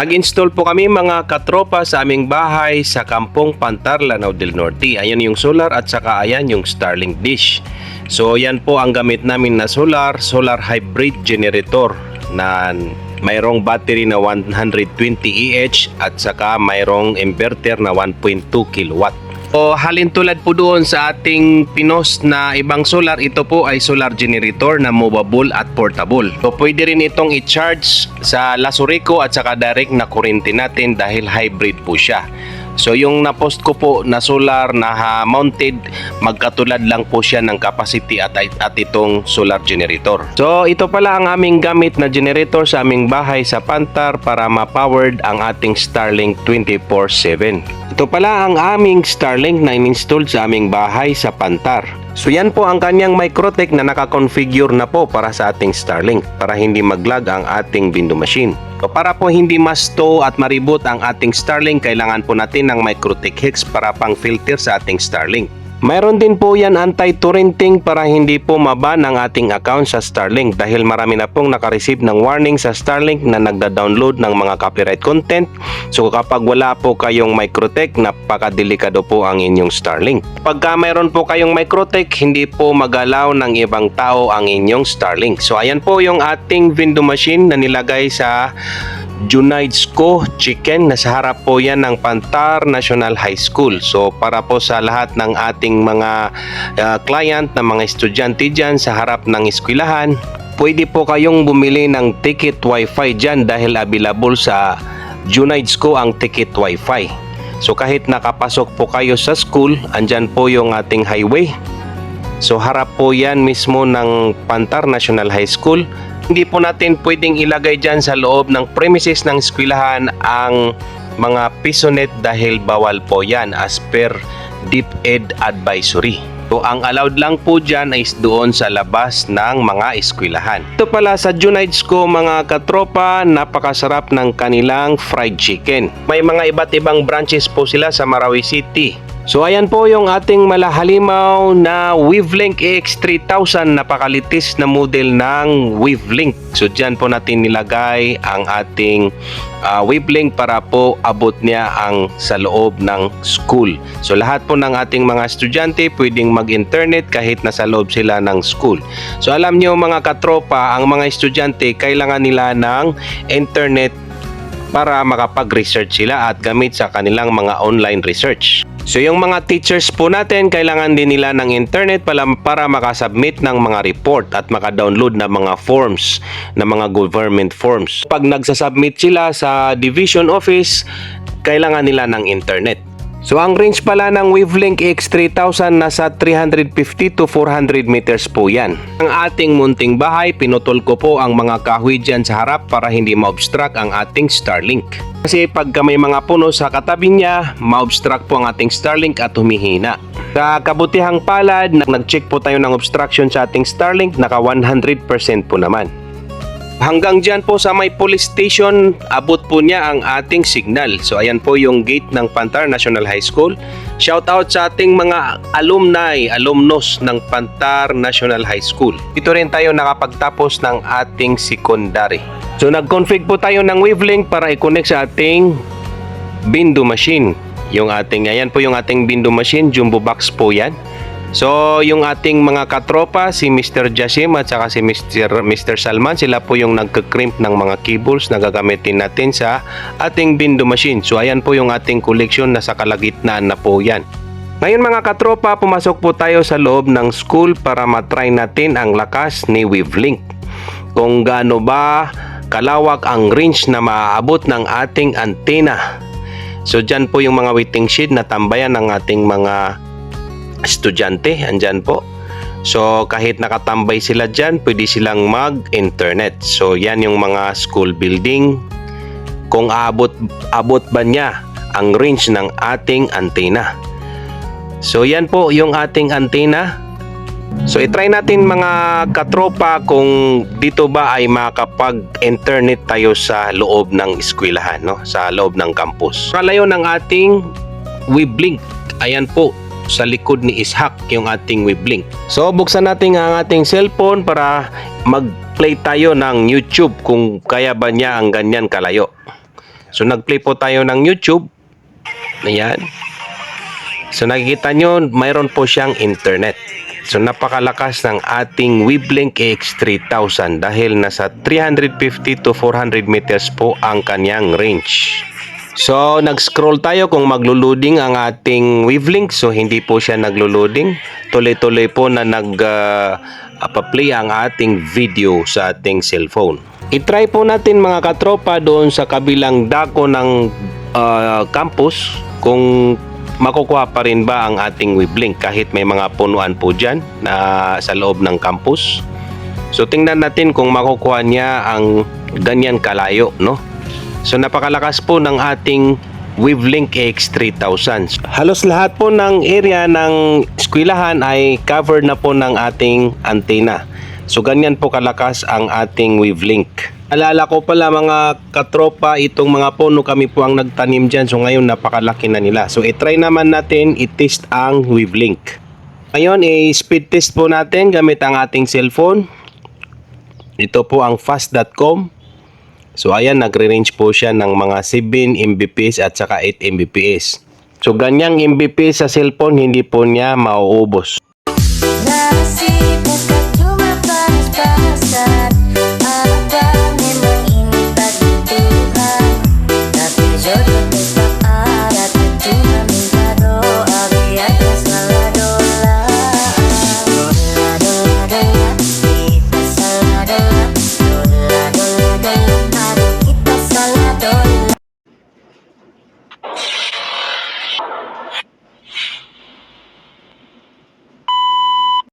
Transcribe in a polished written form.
Nag-install po kami mga katropa sa aming bahay sa Kampong Pantar, Lanao del Norte. Ayan yung solar at saka ayan yung Starlink dish. So yan po ang gamit namin na solar hybrid generator na mayroong battery na 120 Ah at saka mayroong inverter na 1.2 kilowatt. O halin tulad po doon sa ating pinost na ibang solar, ito po ay solar generator na movable at portable. So pwede rin itong i-charge sa Lasurico at saka direct na kuryente natin dahil hybrid po siya. So yung na-post ko po na solar na mounted, magkatulad lang po siya ng capacity at itong solar generator. So ito pala ang aming gamit na generator sa aming bahay sa Pantar para ma-powered ang ating Starlink 24/7. Ito pala ang aming Starlink na in-install sa aming bahay sa Pantar. So yan po ang kanyang Microtech na nakakonfigure na po para sa ating Starlink para hindi mag-lag ang ating window machine. So para po hindi ma-stow at ma-reboot ang ating Starlink, kailangan po natin ng Microtech Hex para pang filter sa ating Starlink. Mayroon din po yan anti-torrenting para hindi po maban ang ating account sa Starlink dahil marami na pong nakareceive ng warning sa Starlink na nagda-download ng mga copyright content. So kapag wala po kayong Microtech, napakadelikado po ang inyong Starlink. Pagka mayroon po kayong Microtech, hindi po magalaw ng ibang tao ang inyong Starlink. So ayan po yung ating window machine na nilagay sa Junaids Co Chicken. Nasa harap po yan ng Pantar National High School. So para po sa lahat ng ating mga client na mga estudyante dyan sa harap ng eskwelahan, pwede po kayong bumili ng ticket wifi dyan dahil available sa Junaids Co ang ticket wifi. So kahit nakapasok po kayo sa school, andyan po yung ating highway. So harap po yan mismo ng Pantar National High School. Hindi po natin pwedeng ilagay dyan sa loob ng premises ng eskwelahan ang mga pisonet dahil bawal po yan as per DepEd advisory. So ang allowed lang po dyan ay doon sa labas ng mga eskwelahan. Ito pala sa Junaids Co mga katropa, napakasarap ng kanilang fried chicken. May mga iba't ibang branches po sila sa Marawi City. So ayan po yung ating malahalimaw na Wavelink EX3000, napakalitis na model ng Wavelink. So dyan po natin nilagay ang ating Wavelink para po abot niya ang sa loob ng school. So lahat po ng ating mga estudyante pwedeng mag-internet kahit nasa loob sila ng school. So alam niyo mga katropa, ang mga estudyante kailangan nila ng internet para makapag-research sila at gamit sa kanilang mga online research. So yung mga teachers po natin, kailangan din nila ng internet para makasubmit ng mga report at makadownload ng mga forms, na mga government forms. Pag nagsasubmit sila sa division office, kailangan nila ng internet. So ang range pala ng Wavelink EX3000 nasa 350 to 400 meters po yan. Ang ating munting bahay, pinutol ko po ang mga kahoy dyan sa harap para hindi ma-obstruct ang ating Starlink. Kasi pagka may mga puno sa katabi niya, ma-obstruct po ang ating Starlink at humihina. Sa kabutihang palad, nag-check po tayo ng obstruction sa ating Starlink, naka 100% po naman. Hanggang dyan po sa may police station, abot po niya ang ating signal. So ayan po yung gate ng Pantar National High School. Shout out sa ating mga alumnus ng Pantar National High School. Dito rin tayo nakapagtapos ng ating secondary. So nag-config po tayo ng Wavelink para i-connect sa ating window machine. Ayan po yung ating window machine, jumbo box po yan. So yung ating mga katropa, si Mr. Jasim at saka si Mr. Salman, sila po yung nagka-crimp ng mga cables na gagamitin natin sa ating window machine. So ayan po yung ating collection, nasa kalagitnaan na po yan. Ngayon mga katropa, pumasok po tayo sa loob ng school para matry natin ang lakas ni Wavelink. Kung gaano ba kalawak ang range na maaabot ng ating antena. So dyan po yung mga waiting shed na tambayan ng ating mga estudyante, andyan po. So kahit nakatambay sila dyan, pwede silang mag-internet. So yan yung mga school building. Kung abot ba niya ang range ng ating antena. So yan po yung ating antena. So i-try natin mga katropa kung dito ba ay makapag-internet tayo sa loob ng eskwelahan, no? Sa loob ng campus. Kalayo ng ating Wavelink. Ayan po, sa likod ni Ishak yung ating Wavelink. So buksan natin ang ating cellphone para mag-play tayo ng YouTube kung kaya ba niya ang ganyan kalayo. So nag-play po tayo ng YouTube. Ayan. So nakikita nyo, mayroon po siyang internet. So napakalakas ng ating Weblink AX3000 dahil nasa 350 to 400 meters po ang kanyang range. So nag-scroll tayo kung maglo-loading ang ating Weblink. So hindi po siya naglo-loading. Tuloy-tuloy po na nag-play ang ating video sa ating cellphone. I-try po natin mga katropa doon sa kabilang dako ng campus kung makukuha pa rin ba ang ating Weblink kahit may mga punuan po dyan na sa loob ng campus. So tingnan natin kung makukuha niya ang ganyan kalayo, no? So napakalakas po ng ating Weblink AX3000. Halos lahat po ng area ng eskwelahan ay covered na po ng ating antena. So ganyan po kalakas ang ating Weblink. Alala ko pala mga katropa, itong mga puno kami po ang nagtanim dyan. So ngayon napakalaki na nila. So i-try naman natin i-test ang Weblink. Ngayon speed test po natin gamit ang ating cellphone. Ito po ang fast.com. So ayan, nagre-range po siya ng mga 7 Mbps at saka 8 Mbps. So ganyang Mbps sa cellphone hindi po niya mauubos. Nasibuk at lumabas pa.